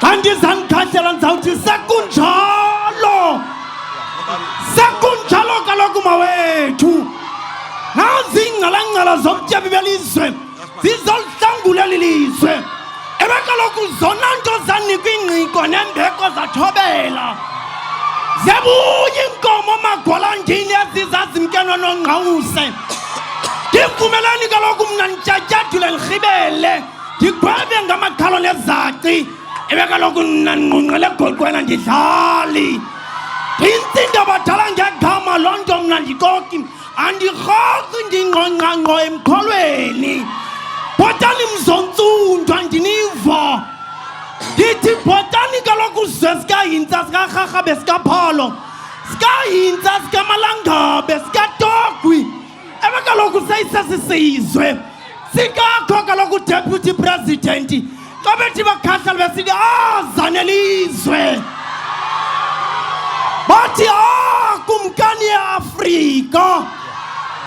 kanti zandikhahlela ndizawuthi sekunjalo kaloku mawethu nazi ingcalangcala zobutyebi belizwe zizoluhlangula lilizwe ebe kaloku zona nto zanikwa ingqiko nembeko zathobela zebuya inkomo magwalandini ezizazimkenwa nongqawuse ndimvumelani kaloku mna ndityatyadule ndirhibele ndigwebe ngamakhalo nezaci ebe kaloku mna ndingqungqele egoqwena ndidlali ndintsinto abadala ngegama loo nto mna ndikoki andirhoki ndingqongqangqo emkholweni bhotani mzontsundu andiniva ndithi bhotani kaloku ze sikahintsa sikarharhabe sikapholo sikahintsa sikamalangabe sikatogwi ebe kaloku seyisesisizwe sikakho kaloku Deputy President xa bethi bakhahlela besithi zanelizwe bathi kumkani yeAfrika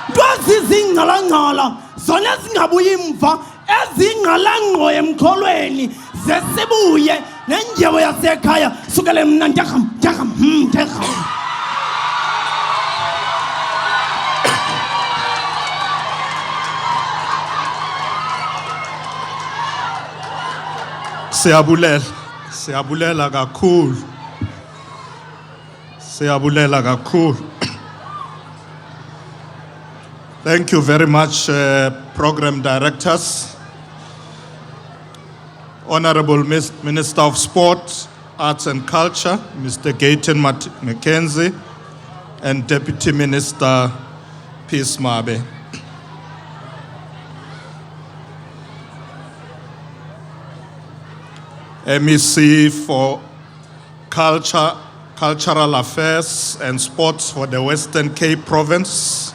nto ezizingcalangcala zona ezingabuyi mva ezingqalangqo emkholweni zesibuye nenjewo yasekhaya sukele mna ntegam. Siyabulela kakhulu. Thank you very much, program directors, Honorable Minister of Sport, Arts and Culture, Mr. Gayton Mackenzie, and Deputy Minister Peace Mabe. MEC for Cultural Affairs and Sports for the Western Cape Province,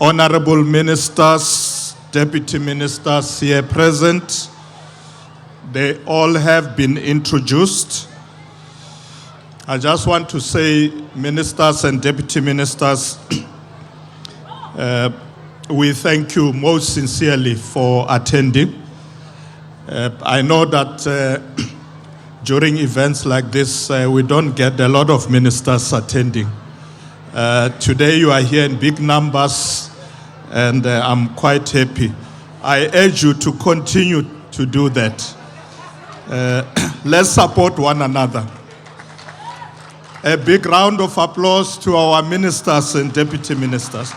Honorable Ministers, Deputy Ministers here present, they all have been introduced. I just want to say, Ministers and Deputy Ministers, we thank you most sincerely for attending. I know that during events like this, we don't get a lot of ministers attending. Today you are here in big numbers, and I'm quite happy. I urge you to continue to do that. Let's support one another. A big round of applause to our ministers and deputy ministers.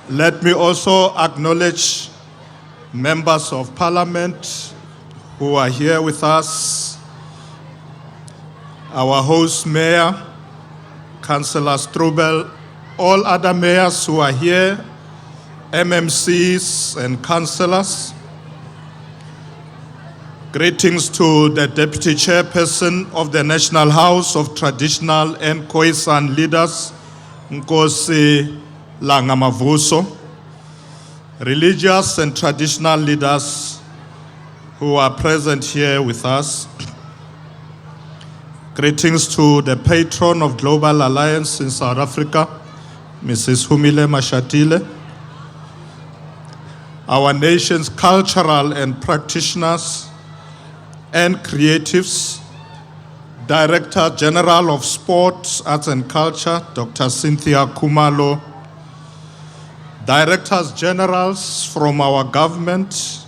Let me also acknowledge members of parliament who are here with us, our host mayor, Councillor Strubel, all other mayors who are here, MMCs and councillors. Greetings to the Deputy Chairperson of the National House of Traditional and Khoisan Leaders, Nkosi Langamavuso, religious and traditional leaders who are present here with us. Greetings to the patron of Global Alliance in South Africa, Mrs. Humile Mashatile, our nation's cultural and practitioners and creatives, Director General of Sports, Arts and Culture, Dr. Cynthia Kumalo, Directors Generals from our government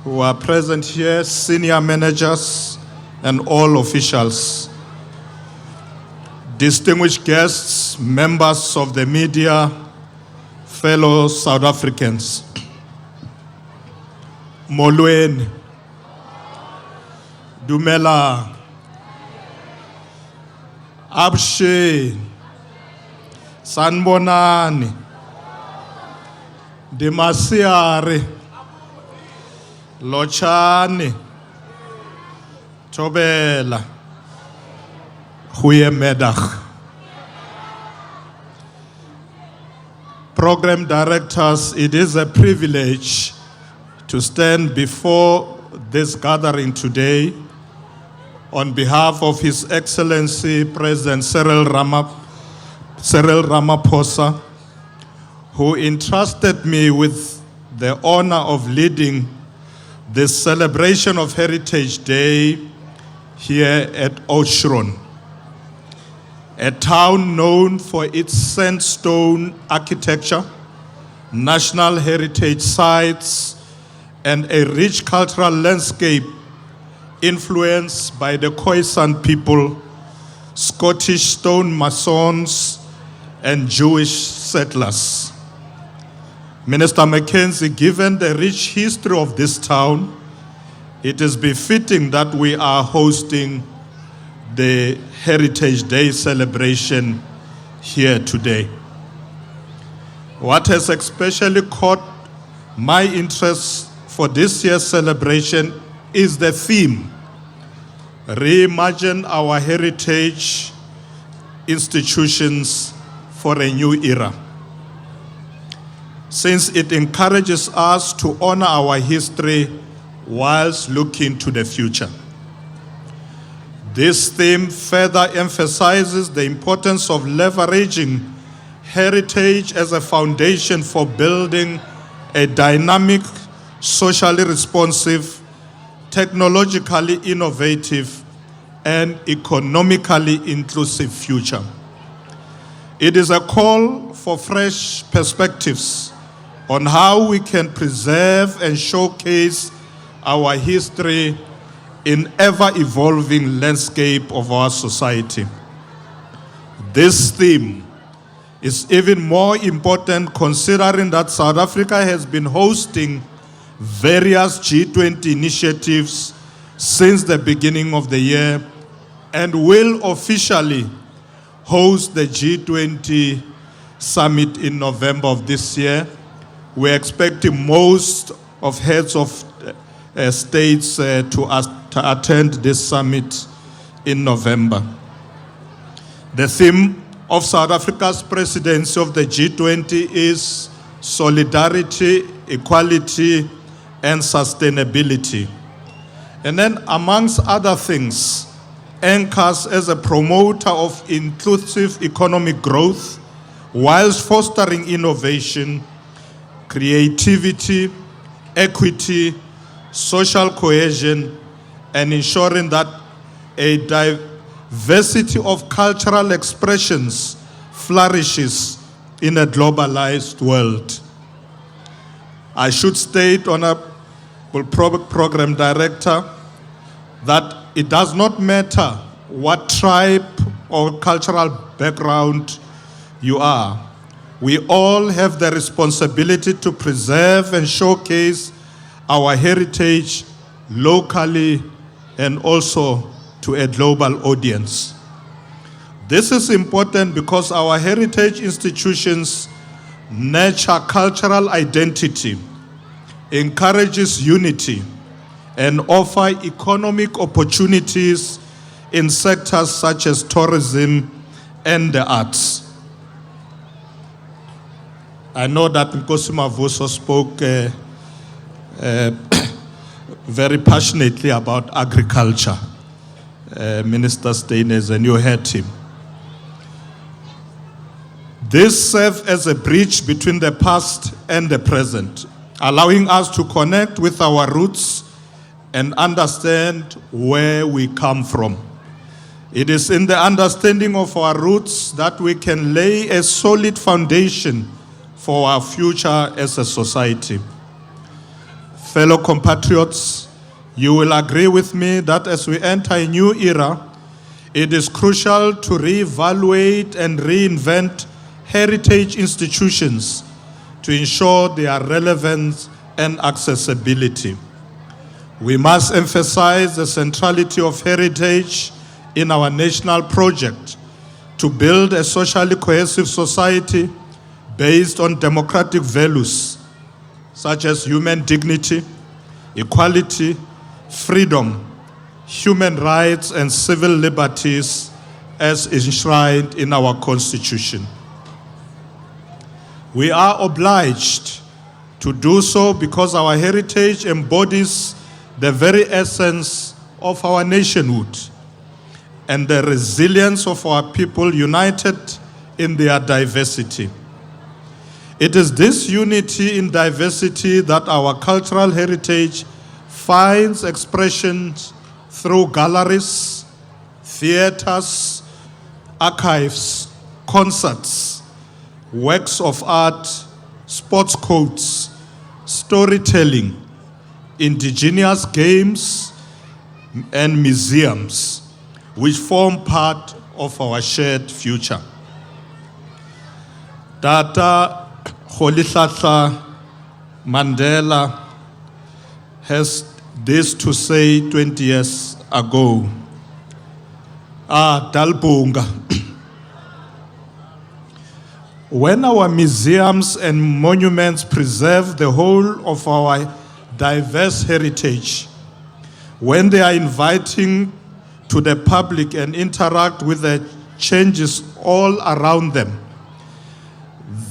who are present here, senior managers, and all officials, distinguished guests, members of the media, fellow South Africans. Molweni, Dumela, Abshe, Sanbonani, Demasiare, Lochani, Tobela, Huyemedach. Program directors, it is a privilege to stand before this gathering today on behalf of His Excellency President Cyril Ramaphosa, who entrusted me with the honor of leading this celebration of Heritage Day here at Oudtshoorn, a town known for its sandstone architecture, national heritage sites, and a rich cultural landscape influenced by the Khoisan people, Scottish stone masons, and Jewish settlers. Minister Mackenzie, given the rich history of this town, it is befitting that we are hosting the Heritage Day celebration here today. What has especially caught my interest for this year's celebration is the theme, Reimagine Our Heritage Institutions for a New Era. Since it encourages us to honor our history whilst looking to the future. This theme further emphasizes the importance of leveraging heritage as a foundation for building a dynamic, socially responsive, technologically innovative, and economically inclusive future. It is a call for fresh perspectives on how we can preserve and showcase our history in ever-evolving landscape of our society. This theme is even more important considering that South Africa has been hosting various G20 initiatives since the beginning of the year and will officially host the G20 summit in November of this year. We're expecting most of heads of states to attend this summit in November. The theme of South Africa's presidency of the G20 is solidarity, equality, and sustainability. And then amongst other things, anchors as a promoter of inclusive economic growth whilst fostering innovation, creativity, equity, social cohesion, and ensuring that a diversity of cultural expressions flourishes in a globalized world. I should state, Honorable Program Director, that it does not matter what tribe or cultural background you are. We all have the responsibility to preserve and showcase our heritage locally and also to a global audience. This is important because our heritage institutions nurture cultural identity, encourages unity, and offer economic opportunities in sectors such as tourism and the arts. I know that Nkosi Mavuso spoke very passionately about agriculture, Minister Staines, and you heard him. This serves as a bridge between the past and the present, allowing us to connect with our roots and understand where we come from. It is in the understanding of our roots that we can lay a solid foundation for our future as a society. Fellow compatriots, you will agree with me that as we enter a new era, it is crucial to reevaluate and reinvent heritage institutions to ensure their relevance and accessibility. We must emphasize the centrality of heritage in our national project to build a socially cohesive society based on democratic values such as human dignity, equality, freedom, human rights, and civil liberties as enshrined in our Constitution. We are obliged to do so because our heritage embodies the very essence of our nationhood and the resilience of our people united in their diversity. It is this unity in diversity that our cultural heritage finds expressions through galleries, theaters, archives, concerts, works of art, sports codes, storytelling, indigenous games, and museums, which form part of our shared future. Tata Rolihlahla Mandela has this to say 20 years ago. Dalbunga. When our museums and monuments preserve the whole of our diverse heritage, when they are inviting to the public and interact with the changes all around them,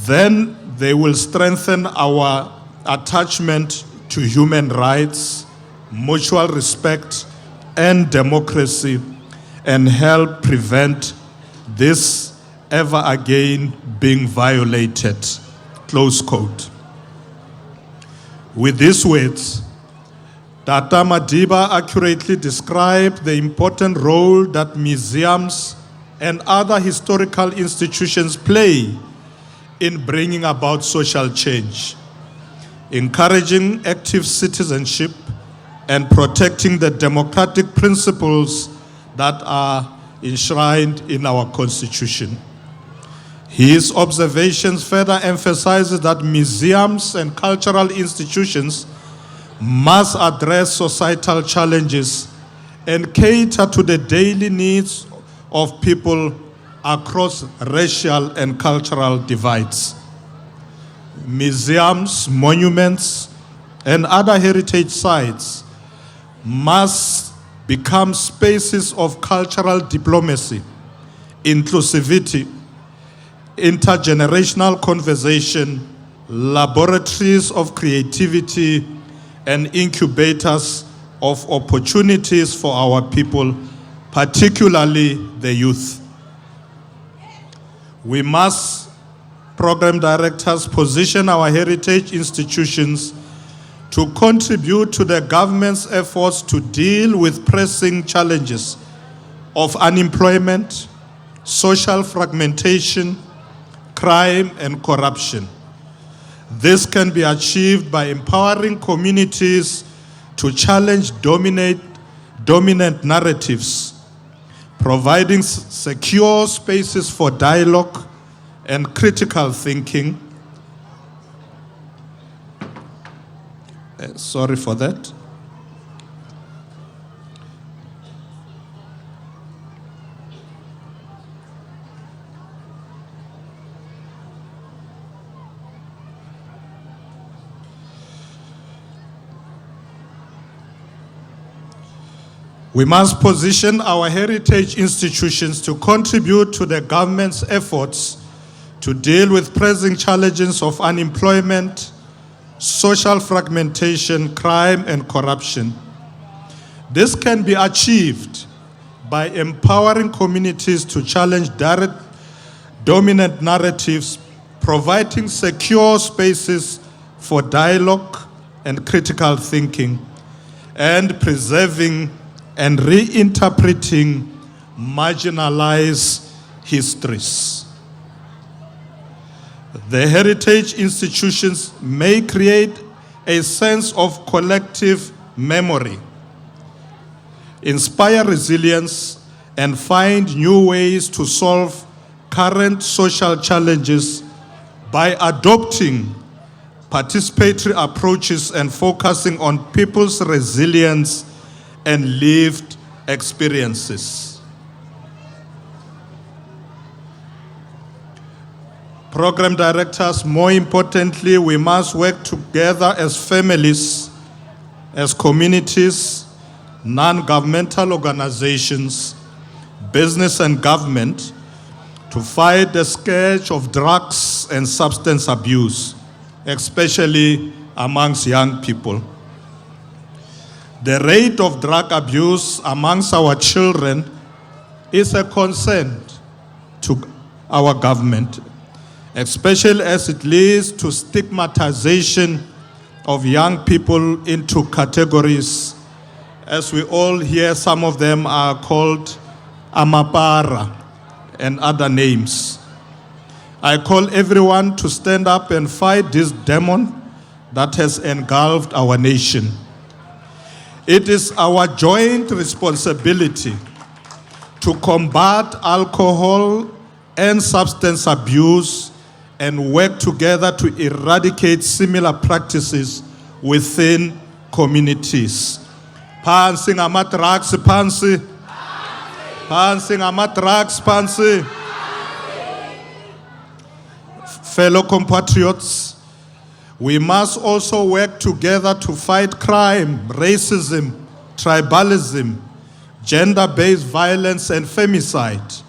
then they will strengthen our attachment to human rights, mutual respect, and democracy, and help prevent this ever again being violated. Close quote. With these words, Tata Madiba accurately described the important role that museums and other historical institutions play in bringing about social change, encouraging active citizenship, and protecting the democratic principles that are enshrined in our Constitution. His observations further emphasizes that museums and cultural institutions must address societal challenges and cater to the daily needs of people across racial and cultural divides. Museums, monuments, and other heritage sites must become spaces of cultural diplomacy, inclusivity, intergenerational conversation, laboratories of creativity, and incubators of opportunities for our people, particularly the youth. We must, program directors, position our heritage institutions to contribute to the government's efforts to deal with pressing challenges of unemployment, social fragmentation, crime, and corruption. This can be achieved by empowering communities to challenge dominant narratives, providing secure spaces for dialogue and critical thinking. Sorry for that. We must position our heritage institutions to contribute to the government's efforts to deal with pressing challenges of unemployment, social fragmentation, crime, and corruption. This can be achieved by empowering communities to challenge dominant narratives, providing secure spaces for dialogue and critical thinking, and preserving and reinterpreting marginalized histories. The heritage institutions may create a sense of collective memory, inspire resilience, and find new ways to solve current social challenges by adopting participatory approaches and focusing on people's resilience and lived experiences. Program directors, more importantly, we must work together as families, as communities, non-governmental organizations, business and government to fight the scourge of drugs and substance abuse, especially amongst young people. The rate of drug abuse amongst our children is a concern to our government. especially as it leads to stigmatization of young people into categories. As we all hear, some of them are called Amapara and other names. I call everyone to stand up and fight this demon that has engulfed our nation. It is our joint responsibility to combat alcohol and substance abuse and work together to eradicate similar practices within communities. Phansi ngama-drugs, phansi. Phansi ngama-drugs, phansi. Fellow compatriots, we must also work together to fight crime, racism, tribalism, gender-based violence, and femicide,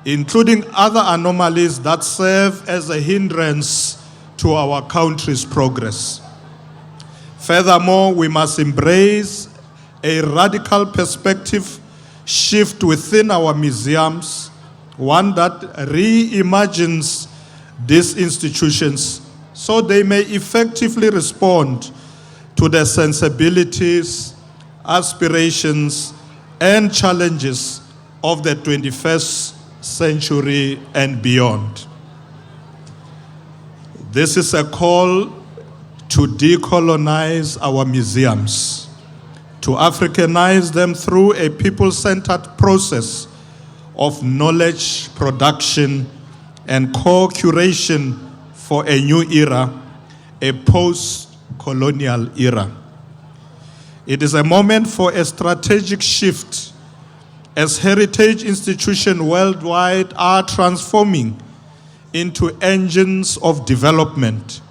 including other anomalies that serve as a hindrance to our country's progress. Furthermore, we must embrace a radical perspective shift within our museums, one that reimagines these institutions so they may effectively respond to the sensibilities, aspirations, and challenges of the 21st century and beyond. This is a call to decolonize our museums, to Africanize them through a people-centered process of knowledge production and co-curation for a new era, a post-colonial era. It is a moment for a strategic shift as heritage institutions worldwide are transforming into engines of development,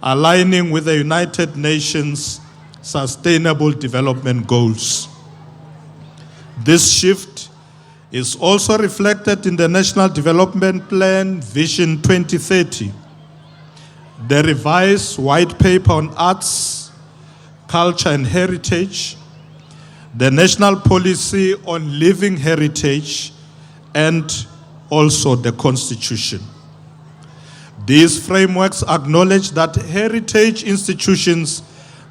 aligning with the United Nations Sustainable Development Goals. This shift is also reflected in the National Development Plan Vision 2030, the revised white paper on arts, culture and heritage, the National Policy on Living Heritage, and also the Constitution. These frameworks acknowledge that heritage institutions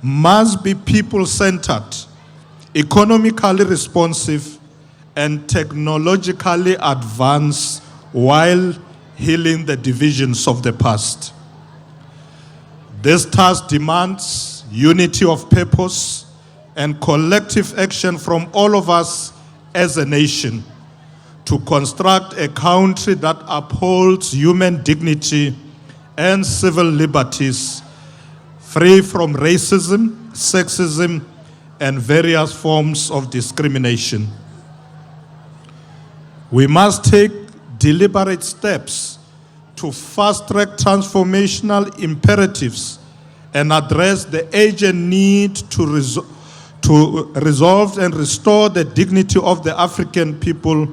must be people-centered, economically responsive, and technologically advanced while healing the divisions of the past. This task demands unity of purpose and collective action from all of us as a nation to construct a country that upholds human dignity and civil liberties, free from racism, sexism, and various forms of discrimination. We must take deliberate steps to fast-track transformational imperatives and address the urgent need to resolve and restore the dignity of the African people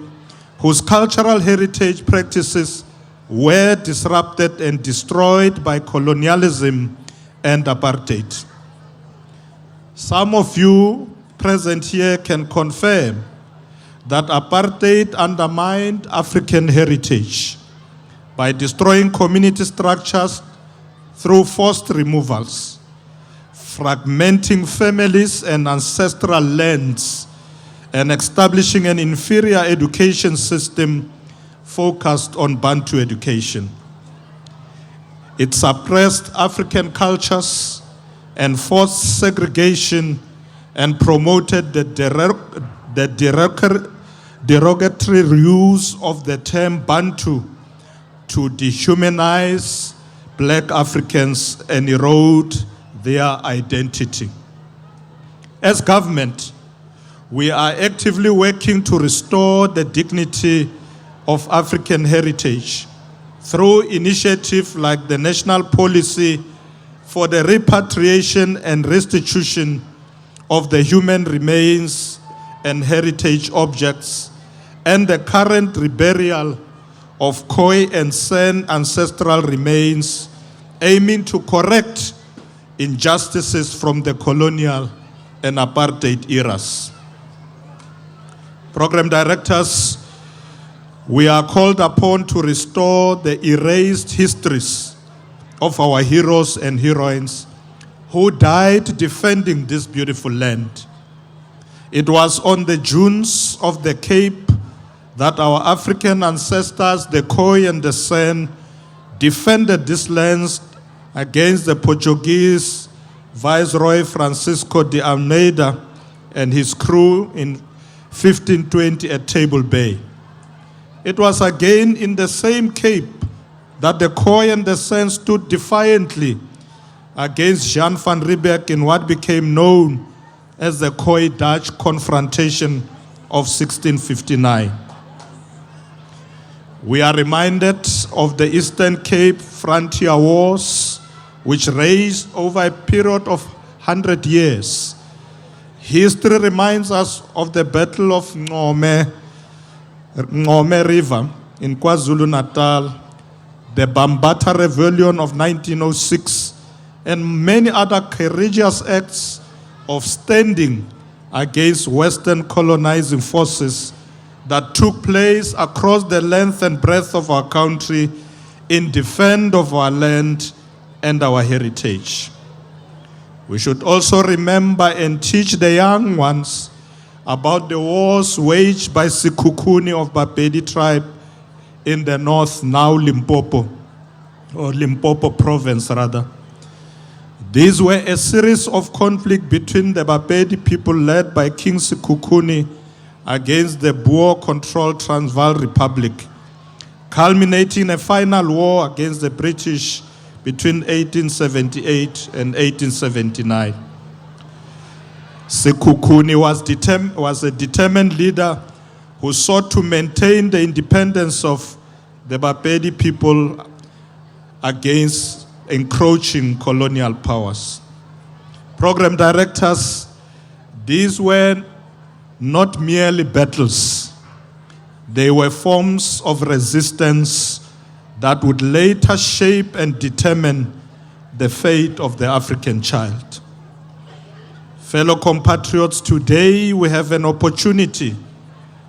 whose cultural heritage practices were disrupted and destroyed by colonialism and apartheid. Some of you present here can confirm that apartheid undermined African heritage by destroying community structures through forced removals, fragmenting families and ancestral lands, and establishing an inferior education system focused on Bantu education. It suppressed African cultures, enforced segregation, and promoted the derogatory use of the term Bantu to dehumanize Black Africans and erode their identity. As government, we are actively working to restore the dignity of African heritage through initiatives like the National Policy for the Repatriation and Restitution of the Human Remains and Heritage Objects, and the current reburial of Khoi and San ancestral remains, aiming to correct injustices from the colonial and apartheid eras. Program directors We are called upon to restore the erased histories of our heroes and heroines who died defending this beautiful land. It was on the dunes of the Cape that our African ancestors, the Khoi and the San, defended these lands against the Portuguese Viceroy Francisco de Almeida and his crew in 1520 at Table Bay. It was again in the same Cape that the Khoi and the San stood defiantly against Jan van Riebeeck in what became known as the Khoi-Dutch confrontation of 1659. We are reminded of the Eastern Cape Frontier Wars, which raged over a period of 100 years. History reminds us of the Battle of Ngome River in KwaZulu-Natal, the Bambata Rebellion of 1906, and many other courageous acts of standing against Western colonizing forces that took place across the length and breadth of our country in defense of our land and our heritage. We should also remember and teach the young ones about the wars waged by Sekhukhune of Bapedi tribe in the north, now Limpopo, or Limpopo province rather. These were a series of conflicts between the Bapedi people led by King Sekhukhune against the Boer-controlled Transvaal Republic, culminating in a final war against the British between 1878 and 1879. Sekhukhune was a determined leader who sought to maintain the independence of the Bapedi people against encroaching colonial powers. Program directors, these were not merely battles. They were forms of resistance that would later shape and determine the fate of the African child. Fellow compatriots, today we have an opportunity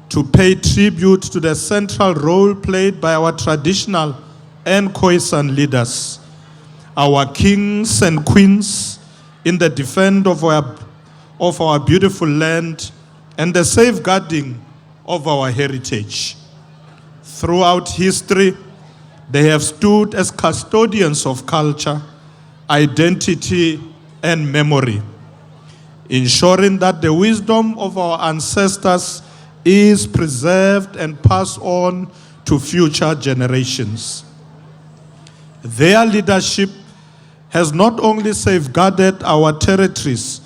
to pay tribute to the central role played by our traditional and Khoisan leaders, our kings and queens in the defense of our beautiful land and the safeguarding of our heritage. Throughout history, they have stood as custodians of culture, identity, and memory, ensuring that the wisdom of our ancestors is preserved and passed on to future generations. Their leadership has not only safeguarded our territories,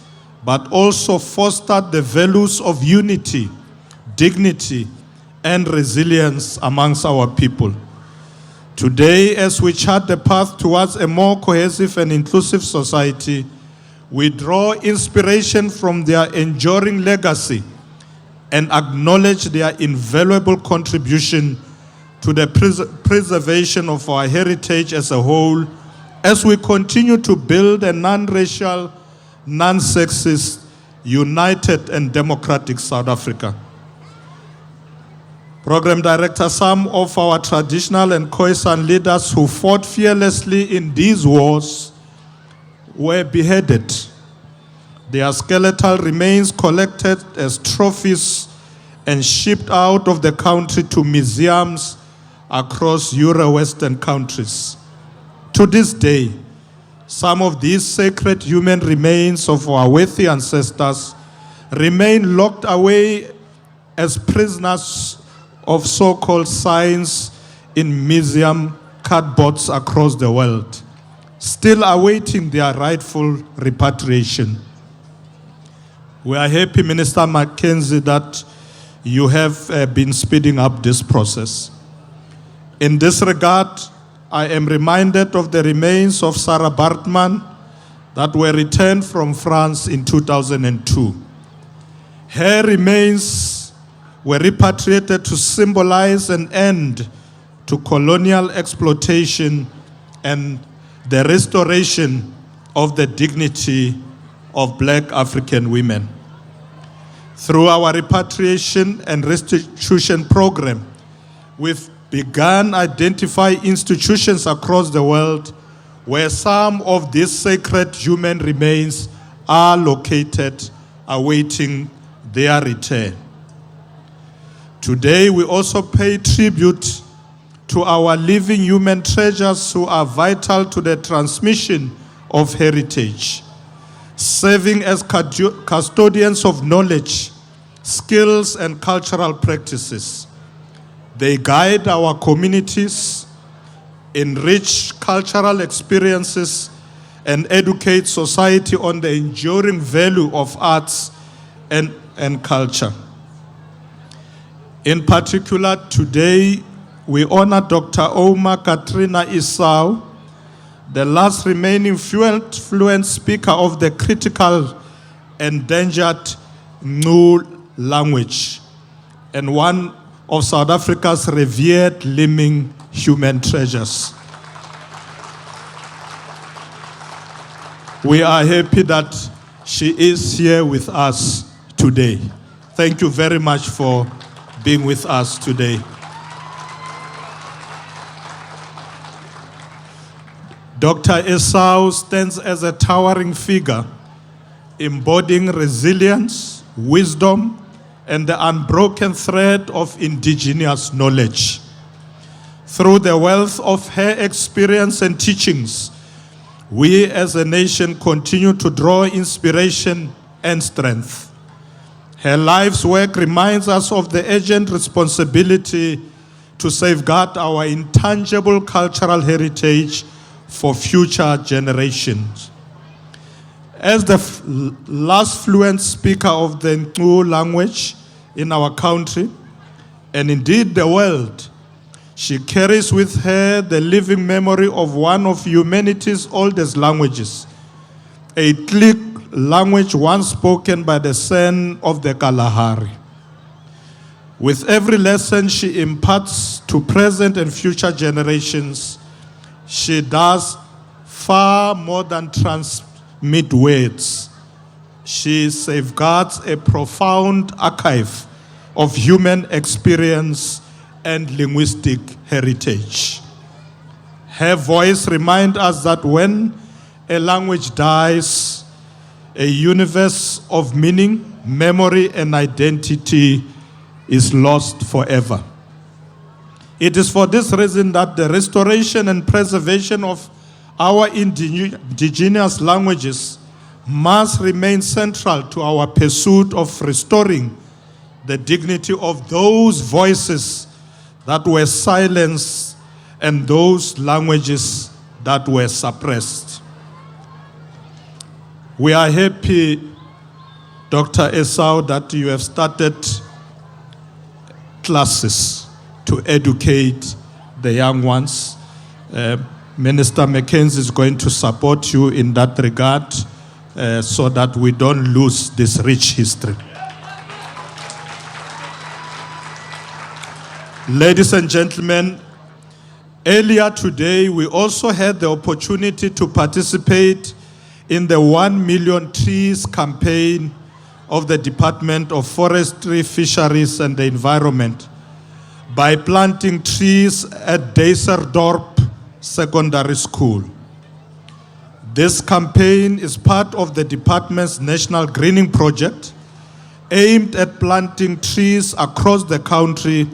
but also fostered the values of unity, dignity, and resilience amongst our people. Today, as we chart the path towards a more cohesive and inclusive society, we draw inspiration from their enduring legacy and acknowledge their invaluable contribution to the preservation of our heritage as a whole, as we continue to build a non-racial, non-sexist, united and democratic South Africa. Program Director, some of our traditional and Khoisan leaders who fought fearlessly in these wars were beheaded. Their skeletal remains collected as trophies and shipped out of the country to museums across Euro-Western countries. To this day, some of these sacred human remains of our worthy ancestors remain locked away as prisoners of so-called science in museum cupboards across the world, still awaiting their rightful repatriation. We are happy, Minister Mackenzie, that you have been speeding up this process. In this regard, I am reminded of the remains of Sarah Bartman that were returned from France in 2002. Her remains were repatriated to symbolize an end to colonial exploitation and the restoration of the dignity of Black African women. Through our repatriation and restitution program, we've begun identify institutions across the world where some of these sacred human remains are located, awaiting their return. Today, we also pay tribute to our living human treasures who are vital to the transmission of heritage, serving as custodians of knowledge, skills, and cultural practices. They guide our communities, enrich cultural experiences, and educate society on the enduring value of arts and culture. In particular, today, we honor Dr. Oma Katrina Isau, the last remaining fluent speaker of the critical endangered Ngu language, and one of South Africa's revered living human treasures. We are happy that she is here with us today. Thank you very much for being with us today. Dr. Isau stands as a towering figure, embodying resilience, wisdom, and the unbroken thread of indigenous knowledge. Through the wealth of her experience and teachings, we as a nation continue to draw inspiration and strength. Her life's work reminds us of the urgent responsibility to safeguard our intangible cultural heritage for future generations. As the last fluent speaker of the Ngu language in our country, and indeed the world, she carries with her the living memory of one of humanity's oldest languages, a click language once spoken by the son of the Kalahari. With every lesson she imparts to present and future generations, she does far more than transmit words. She safeguards a profound archive of human experience and linguistic heritage. Her voice reminds us that when a language dies, a universe of meaning, memory, and identity is lost forever. It is for this reason that the restoration and preservation of our indigenous languages must remain central to our pursuit of restoring the dignity of those voices that were silenced and those languages that were suppressed. We are happy, Dr. Isau, that you have started classes to educate the young ones. Minister Mackenzie is going to support you in that regard so that we don't lose this rich history. Ladies and gentlemen, earlier today we also had the opportunity to participate in the 1 Million Trees campaign of the Department of Forestry, Fisheries and the Environment by planting trees at Deiserdorp Secondary School. This campaign is part of the department's National Greening Project aimed at planting trees across the country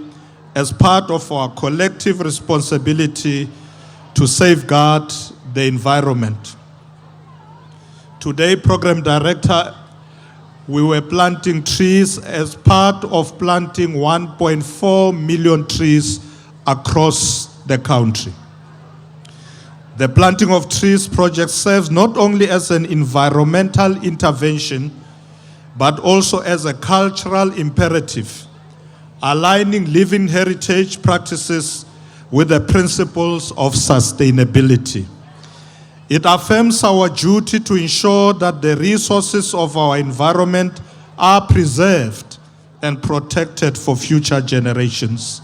as part of our collective responsibility to safeguard the environment. Today, Program Director, we were planting trees as part of planting 1.4 million trees across the country. The Planting of Trees project serves not only as an environmental intervention, but also as a cultural imperative, aligning living heritage practices with the principles of sustainability. It affirms our duty to ensure that the resources of our environment are preserved and protected for future generations.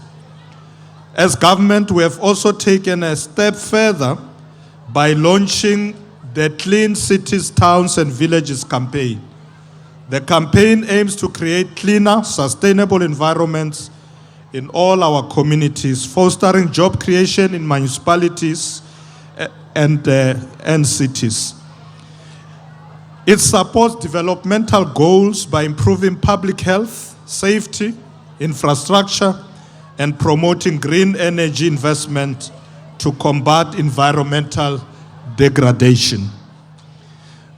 As government, we have also taken a step further by launching the Clean Cities, Towns and Villages campaign. The campaign aims to create cleaner, sustainable environments in all our communities, fostering job creation in municipalities and cities. It supports developmental goals by improving public health, safety, infrastructure, and promoting green energy investment to combat environmental degradation.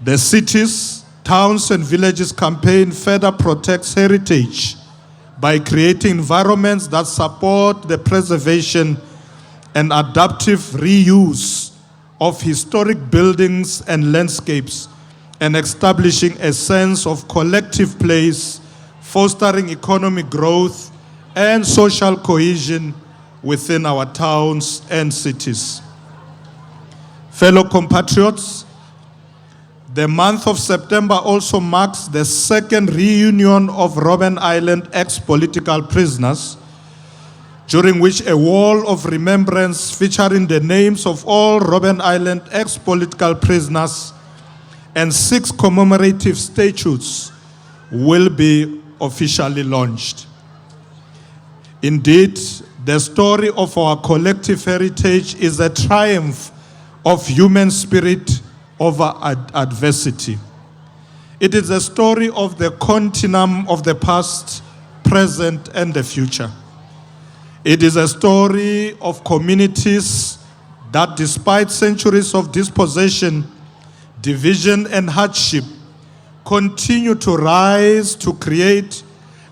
The Cities, Towns and Villages campaign further protects heritage by creating environments that support the preservation and adaptive reuse of historic buildings and landscapes, and establishing a sense of collective place, fostering economic growth and social cohesion within our towns and cities. Fellow compatriots, the month of September also marks the second reunion of Robben Island ex-political prisoners, during which a wall of remembrance featuring the names of all Robben Island ex-political prisoners and 6 commemorative statues will be officially launched. Indeed, the story of our collective heritage is a triumph of human spirit over adversity. It is a story of the continuum of the past, present, and the future. It is a story of communities that, despite centuries of dispossession, division, and hardship, continue to rise to create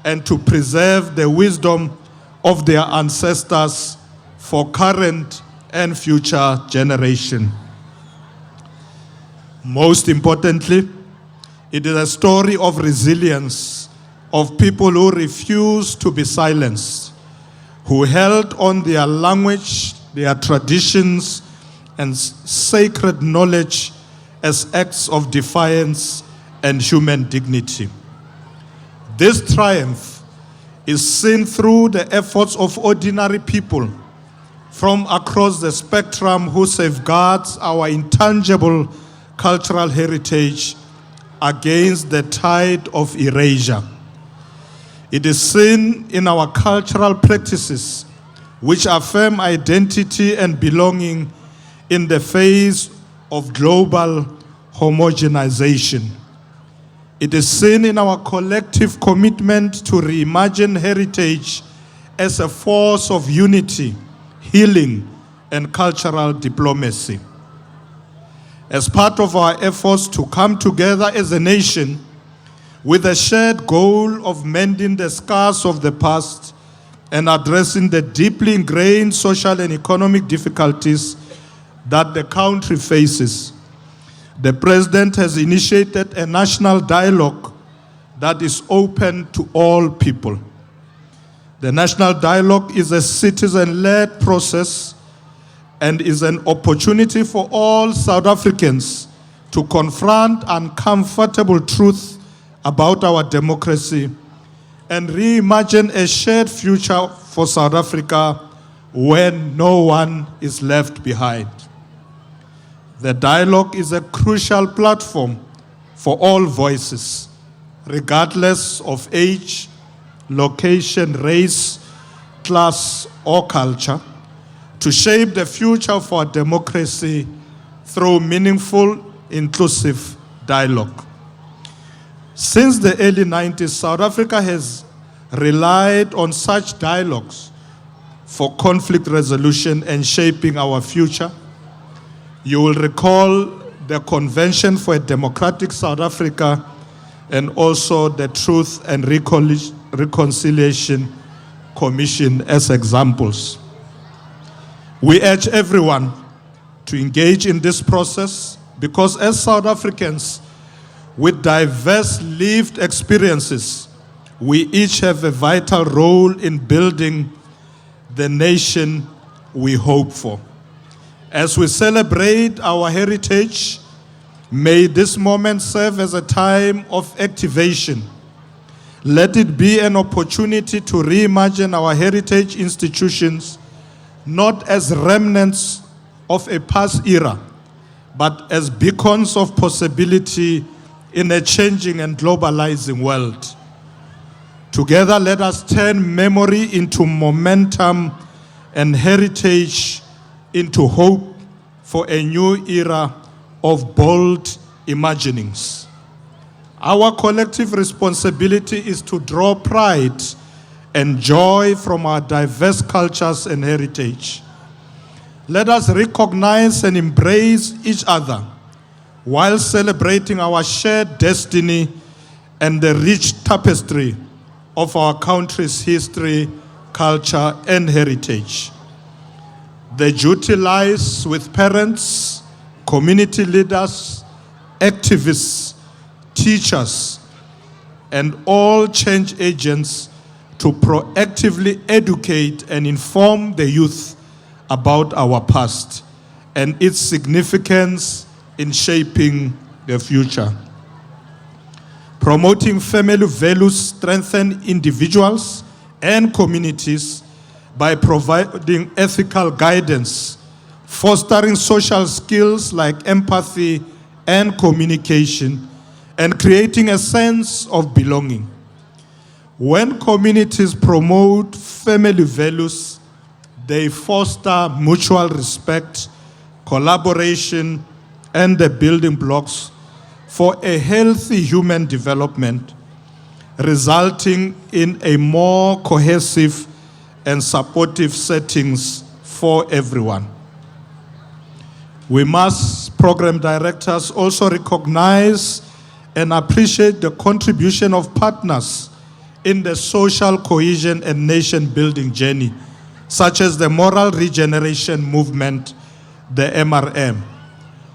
and to preserve the wisdom of their ancestors for current and future generation. Most importantly, it is a story of resilience, of people who refused to be silenced, who held on their language, their traditions, and sacred knowledge as acts of defiance and human dignity. This triumph is seen through the efforts of ordinary people from across the spectrum who safeguards our intangible cultural heritage against the tide of erasure. It is seen in our cultural practices, which affirm identity and belonging in the face of global homogenization. It is seen in our collective commitment to reimagine heritage as a force of unity, healing, and cultural diplomacy. As part of our efforts to come together as a nation with a shared goal of mending the scars of the past and addressing the deeply ingrained social and economic difficulties that the country faces, the President has initiated a national dialogue that is open to all people. The national dialogue is a citizen-led process and is an opportunity for all South Africans to confront uncomfortable truth about our democracy and reimagine a shared future for South Africa when no one is left behind. The dialogue is a crucial platform for all voices, regardless of age, location, race, class, or culture, to shape the future of our democracy through meaningful, inclusive dialogue. Since the early 90s, South Africa has relied on such dialogues for conflict resolution and shaping our future. You will recall the Convention for a Democratic South Africa and also the Truth and Reconciliation Commission as examples. We urge everyone to engage in this process because as South Africans with diverse lived experiences, we each have a vital role in building the nation we hope for. As we celebrate our heritage, may this moment serve as a time of activation. Let it be an opportunity to reimagine our heritage institutions, not as remnants of a past era, but as beacons of possibility in a changing and globalizing world. Together, let us turn memory into momentum and heritage into hope for a new era of bold imaginings. Our collective responsibility is to draw pride and joy from our diverse cultures and heritage. Let us recognize and embrace each other while celebrating our shared destiny and the rich tapestry of our country's history, culture, and heritage. The duty lies with parents, community leaders, activists, teachers, and all change agents to proactively educate and inform the youth about our past and its significance in shaping the future. Promoting family values strengthen individuals and communities by providing ethical guidance, fostering social skills like empathy and communication, and creating a sense of belonging. When communities promote family values, they foster mutual respect, collaboration, and the building blocks for a healthy human development, resulting in a more cohesive and supportive settings for everyone. We must, program directors, also recognize and appreciate the contribution of partners in the social cohesion and nation-building journey, such as the Moral Regeneration Movement, the MRM,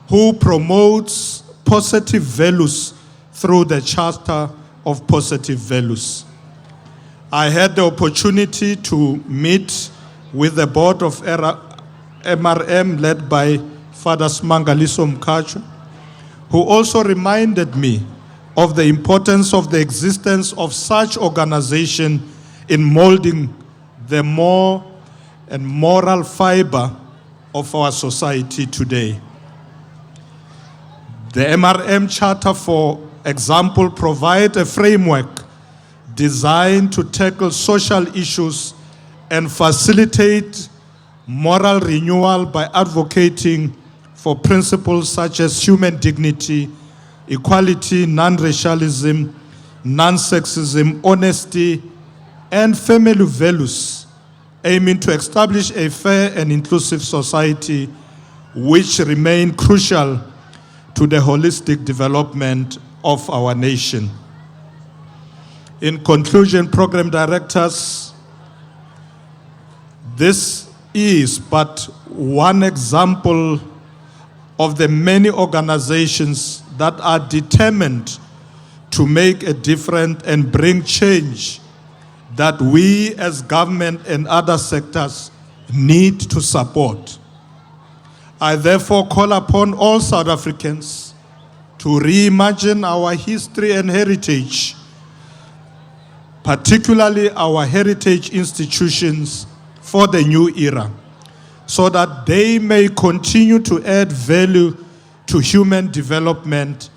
who promotes positive values through the Charter of Positive Values. I had the opportunity to meet with the board of MRM led by Father Smangaliso Mkhachu, who also reminded me of the importance of the existence of such organization in molding the more and moral fiber of our society today. The MRM Charter, for example, provides a framework designed to tackle social issues and facilitate moral renewal by advocating for principles such as human dignity, equality, non-racialism, non-sexism, honesty, and family values, aiming to establish a fair and inclusive society which remain crucial to the holistic development of our nation. In conclusion, program directors, this is but one example of the many organizations that are determined to make a difference and bring change that we as government and other sectors need to support. I therefore call upon all South Africans to reimagine our history and heritage, particularly our heritage institutions, for the new era, so that they may continue to add value to human development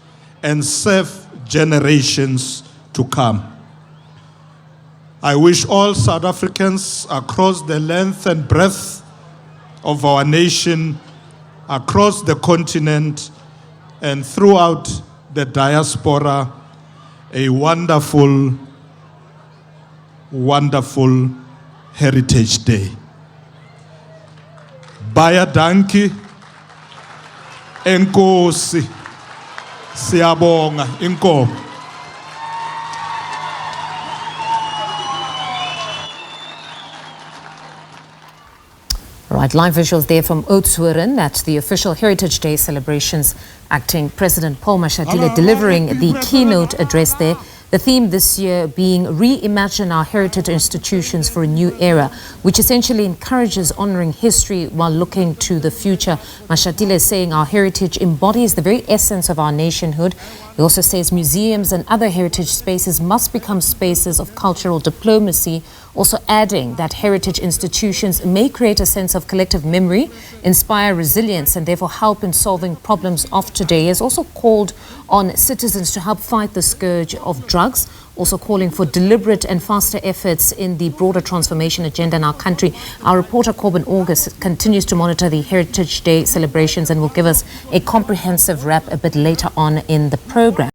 and serve generations to come. I wish all South Africans across the length and breadth of our nation, across the continent, and throughout the diaspora, a wonderful, wonderful Heritage Day. Baya danki, enkosi, siyabonga, inkomo. Right, live visuals there from Oudtshoorn at the official Heritage Day celebrations. Acting President Paul Mashatile delivering the keynote address there. The theme this year being Reimagine Our Heritage Institutions for a New Era, which essentially encourages honoring history while looking to the future. Mashatile is saying our heritage embodies the very essence of our nationhood. He also says museums and other heritage spaces must become spaces of cultural diplomacy, also adding that heritage institutions may create a sense of collective memory, inspire resilience, and therefore help in solving problems of today. He has also called on citizens to help fight the scourge of drug drugs, also calling for deliberate and faster efforts in the broader transformation agenda in our country. Our reporter Corbin August continues to monitor the Heritage Day celebrations and will give us a comprehensive wrap a bit later on in the program.